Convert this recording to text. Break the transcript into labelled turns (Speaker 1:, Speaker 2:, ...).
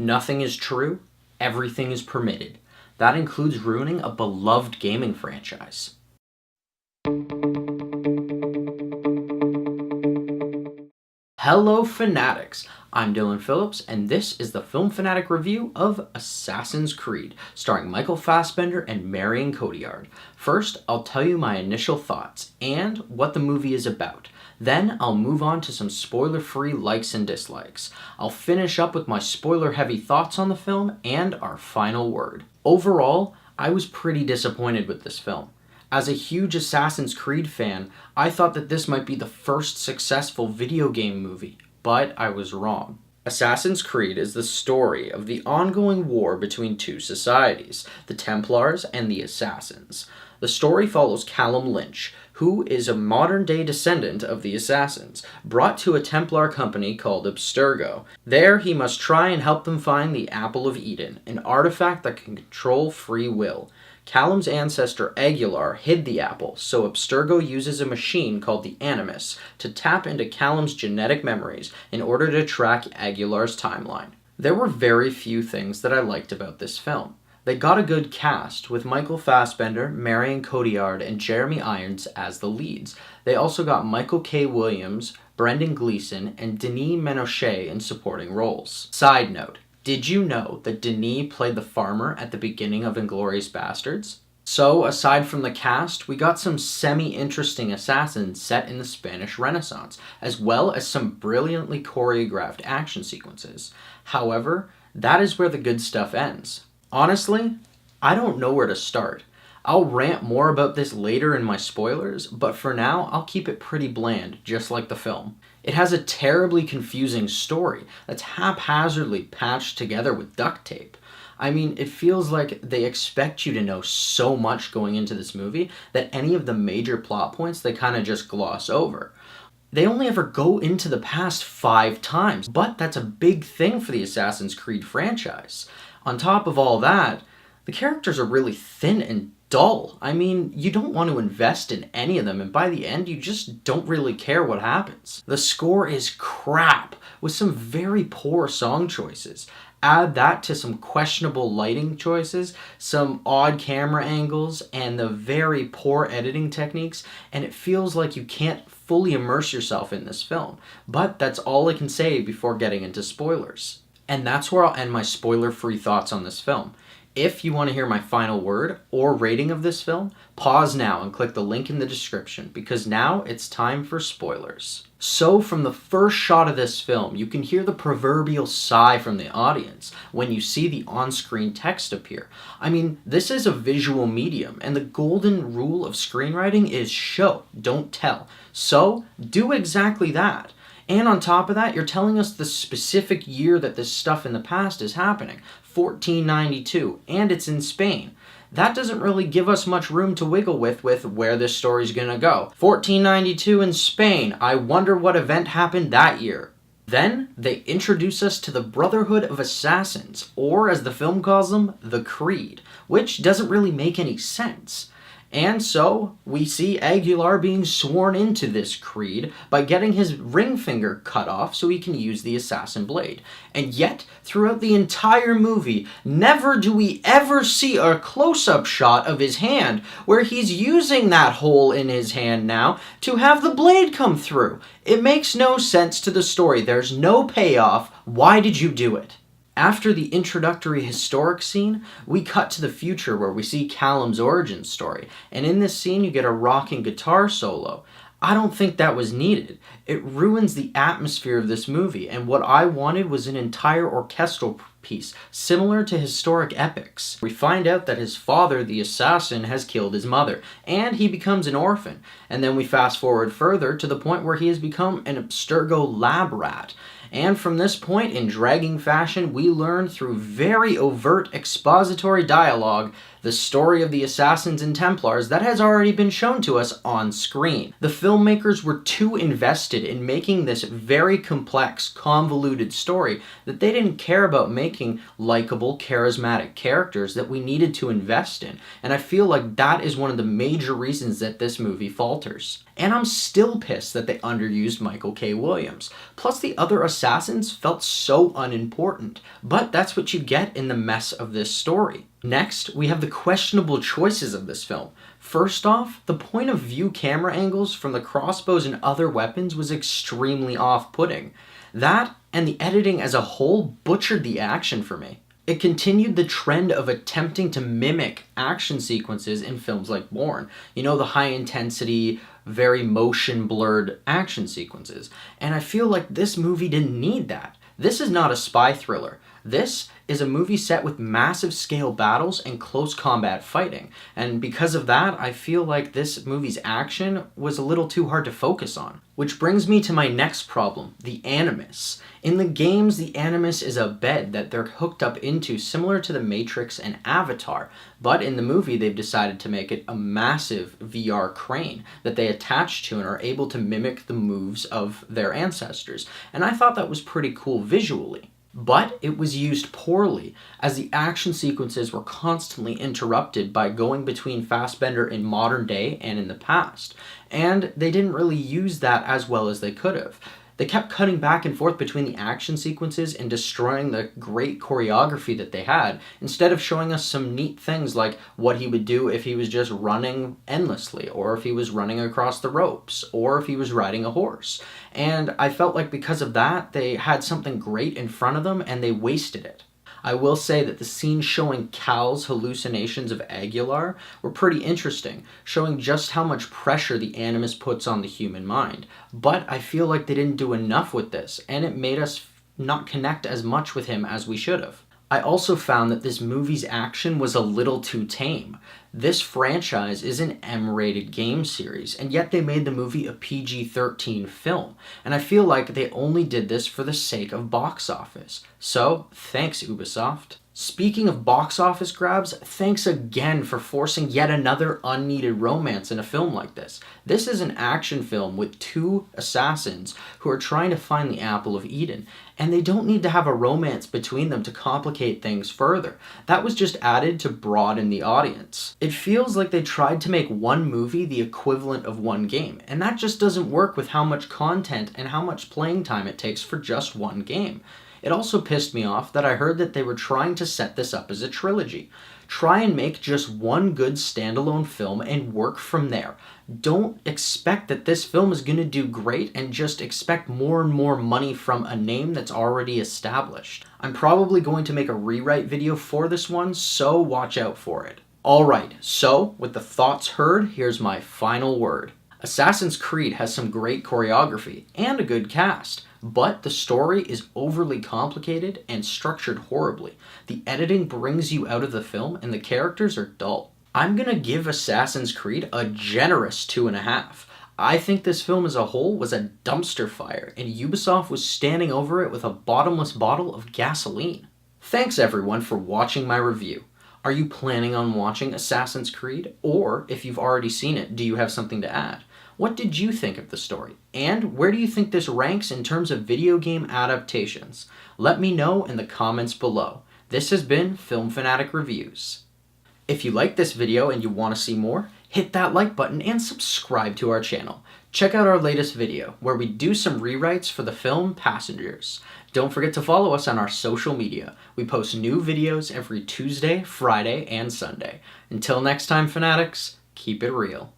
Speaker 1: Nothing is true, everything is permitted. That includes ruining a beloved gaming franchise. Hello Fanatics! I'm Dylan Phillips, and this is the Film Fanatic review of Assassin's Creed, starring Michael Fassbender and Marion Cotillard. First, I'll tell you my initial thoughts, and what the movie is about. Then, I'll move on to some spoiler-free likes and dislikes. I'll finish up with my spoiler-heavy thoughts on the film, and our final word. Overall, I was pretty disappointed with this film. As a huge Assassin's Creed fan, I thought that this might be the first successful video game movie, but I was wrong. Assassin's Creed is the story of the ongoing war between two societies, the Templars and the Assassins. The story follows Callum Lynch, who is a modern-day descendant of the Assassins, brought to a Templar company called Abstergo. There, he must try and help them find the Apple of Eden, an artifact that can control free will. Callum's ancestor Aguilar hid the apple, so Abstergo uses a machine called the Animus to tap into Callum's genetic memories in order to track Aguilar's timeline. There were very few things that I liked about this film. They got a good cast, with Michael Fassbender, Marion Cotillard, and Jeremy Irons as the leads. They also got Michael K. Williams, Brendan Gleeson, and Denis Ménochet in supporting roles. Side note, did you know that Denis played the farmer at the beginning of Inglourious Basterds? So, aside from the cast, we got some semi-interesting assassins set in the Spanish Renaissance, as well as some brilliantly choreographed action sequences. However, that is where the good stuff ends. Honestly, I don't know where to start. I'll rant more about this later in my spoilers, but for now, I'll keep it pretty bland, just like the film. It has a terribly confusing story that's haphazardly patched together with duct tape. I mean, it feels like they expect you to know so much going into this movie that any of the major plot points they kind of just gloss over. They only ever go into the past 5 times, but that's a big thing for the Assassin's Creed franchise. On top of all that, the characters are really thin and dull. I mean, you don't want to invest in any of them, and by the end, you just don't really care what happens. The score is crap, with some very poor song choices. Add that to some questionable lighting choices, some odd camera angles, and the very poor editing techniques, and it feels like you can't fully immerse yourself in this film. But that's all I can say before getting into spoilers. And that's where I'll end my spoiler-free thoughts on this film. If you want to hear my final word or rating of this film, pause now and click the link in the description, because now it's time for spoilers. So from the first shot of this film, you can hear the proverbial sigh from the audience when you see the on-screen text appear. I mean, this is a visual medium, and the golden rule of screenwriting is show, don't tell. So do exactly that. And on top of that, you're telling us the specific year that this stuff in the past is happening, 1492, and it's in Spain. That doesn't really give us much room to wiggle with where this story's gonna go. 1492 in Spain, I wonder what event happened that year. Then, they introduce us to the Brotherhood of Assassins, or as the film calls them, the Creed, which doesn't really make any sense. And so, we see Aguilar being sworn into this creed by getting his ring finger cut off so he can use the assassin blade. And yet, throughout the entire movie, never do we ever see a close-up shot of his hand where he's using that hole in his hand now to have the blade come through. It makes no sense to the story. There's no payoff. Why did you do it? After the introductory historic scene, we cut to the future where we see Callum's origin story, and in this scene you get a rocking guitar solo. I don't think that was needed. It ruins the atmosphere of this movie, and what I wanted was an entire orchestral piece, similar to historic epics. We find out that his father, the assassin, has killed his mother, and he becomes an orphan. And then we fast forward further to the point where he has become an Abstergo lab rat. And from this point, in dragging fashion, we learn through very overt expository dialogue the story of the Assassins and Templars that has already been shown to us on screen. The filmmakers were too invested in making this very complex, convoluted story that they didn't care about making likable, charismatic characters that we needed to invest in, and I feel like that is one of the major reasons that this movie falters. And I'm still pissed that they underused Michael K. Williams. Plus, the other assassins felt so unimportant, but that's what you get in the mess of this story. Next, we have the questionable choices of this film. First off, the point of view camera angles from the crossbows and other weapons was extremely off-putting. That, and the editing as a whole, butchered the action for me. It continued the trend of attempting to mimic action sequences in films like Bourne. You know, the high-intensity, very motion-blurred action sequences. And I feel like this movie didn't need that. This is not a spy thriller. This is a movie set with massive scale battles and close combat fighting. And because of that, I feel like this movie's action was a little too hard to focus on. Which brings me to my next problem, the Animus. In the games, the Animus is a bed that they're hooked up into, similar to the Matrix and Avatar. But in the movie, they've decided to make it a massive VR crane that they attach to and are able to mimic the moves of their ancestors. And I thought that was pretty cool visually. But it was used poorly, as the action sequences were constantly interrupted by going between Fassbender in modern day and in the past, and they didn't really use that as well as they could have. They kept cutting back and forth between the action sequences and destroying the great choreography that they had, instead of showing us some neat things like what he would do if he was just running endlessly, or if he was running across the ropes, or if he was riding a horse. And I felt like because of that, they had something great in front of them and they wasted it. I will say that the scenes showing Cal's hallucinations of Aguilar were pretty interesting, showing just how much pressure the Animus puts on the human mind. But I feel like they didn't do enough with this, and it made us not connect as much with him as we should have. I also found that this movie's action was a little too tame. This franchise is an M-rated game series, and yet they made the movie a PG-13 film, and I feel like they only did this for the sake of box office. So, thanks Ubisoft. Speaking of box office grabs, thanks again for forcing yet another unneeded romance in a film like this. This is an action film with two assassins who are trying to find the Apple of Eden, and they don't need to have a romance between them to complicate things further. That was just added to broaden the audience. It feels like they tried to make one movie the equivalent of one game, and that just doesn't work with how much content and how much playing time it takes for just one game. It also pissed me off that I heard that they were trying to set this up as a trilogy. Try and make just one good standalone film and work from there. Don't expect that this film is going to do great and just expect more and more money from a name that's already established. I'm probably going to make a rewrite video for this one, so watch out for it. Alright, so with the thoughts heard, here's my final word. Assassin's Creed has some great choreography and a good cast. But the story is overly complicated and structured horribly. The editing brings you out of the film and the characters are dull. I'm gonna give Assassin's Creed a generous 2.5. I think this film as a whole was a dumpster fire and Ubisoft was standing over it with a bottomless bottle of gasoline. Thanks everyone for watching my review. Are you planning on watching Assassin's Creed? Or if you've already seen it, do you have something to add? What did you think of the story? And where do you think this ranks in terms of video game adaptations? Let me know in the comments below. This has been Film Fanatic Reviews. If you like this video and you want to see more, hit that like button and subscribe to our channel. Check out our latest video, where we do some rewrites for the film Passengers. Don't forget to follow us on our social media. We post new videos every Tuesday, Friday, and Sunday. Until next time, Fanatics, keep it real.